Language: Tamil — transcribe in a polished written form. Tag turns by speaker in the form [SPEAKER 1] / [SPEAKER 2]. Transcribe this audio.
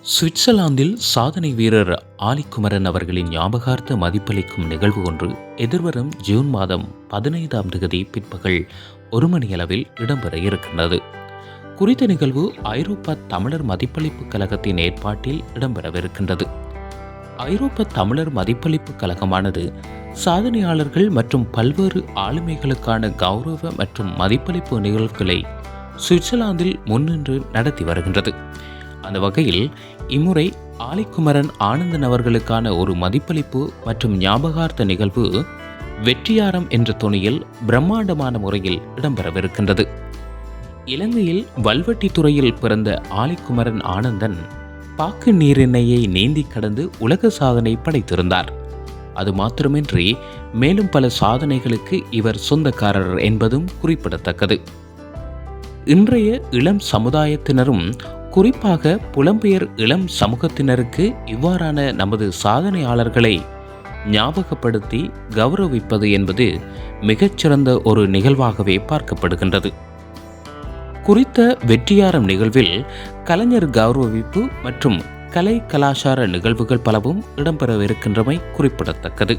[SPEAKER 1] சுவிட்சர்லாந்தில் சாதனை வீரர் ஆலிக்குமரன் அவர்களின் ஞாபகார்த்த மதிப்பளிக்கும் நிகழ்வு ஒன்று எதிர்வரும் ஜூன் மாதம் 15ஆம் தேதி பிற்பகல் 1 மணியளவில் இடம்பெற இருக்கின்றது. குறித்த நிகழ்வு ஐரோப்பா தமிழர் மதிப்பளிப்பு கழகத்தின் ஏற்பாட்டில் இடம்பெறவிருக்கின்றது. ஐரோப்பா தமிழர் மதிப்பளிப்பு கழகமானது சாதனையாளர்கள் மற்றும் பல்வேறு ஆளுமைகளுக்கான கௌரவ மற்றும் மதிப்பளிப்பு நிகழ்வுகளை சுவிட்சர்லாந்தில் முன்னின்று நடத்தி வருகின்றது. அந்த வகையில் இம்முறை ஆலிக்குமரன் ஆனந்தன் அவர்களுக்கான ஒரு மதிப்பளிப்பு மற்றும் ஞாபகார்த்த நிகழ்வு வெற்றியாரம் என்ற துணியில் பிரம்மாண்டமான முறையில் இடம்பெறவிருக்கின்றது. இலங்கையில் வல்வெட்டி துறையில் பிறந்த ஆலிக்குமரன் ஆனந்தன் பாக்கு நீரிணையை நீந்தி கடந்து உலக சாதனை படைத்திருந்தார். அது மாத்திரமின்றி மேலும் பல சாதனைகளுக்கு இவர் சொந்தக்காரர் என்பதும் குறிப்பிடத்தக்கது. இன்றைய இளம் சமுதாயத்தினரும் குறிப்பாக புலம்பெயர் இளம் சமூகத்தினருக்கு இவ்வாறான நமது சாதனையாளர்களை ஞாபகப்படுத்தி கௌரவிப்பது என்பது மிகச்சிறந்த ஒரு நிகழ்வாகவே பார்க்கப்படுகின்றது. குறித்த வெற்றியாரம் நிகழ்வில் கலைஞர் கௌரவிப்பு மற்றும் கலை கலாச்சார நிகழ்வுகள் பலவும் இடம்பெறவிருக்கின்றமை குறிப்பிடத்தக்கது.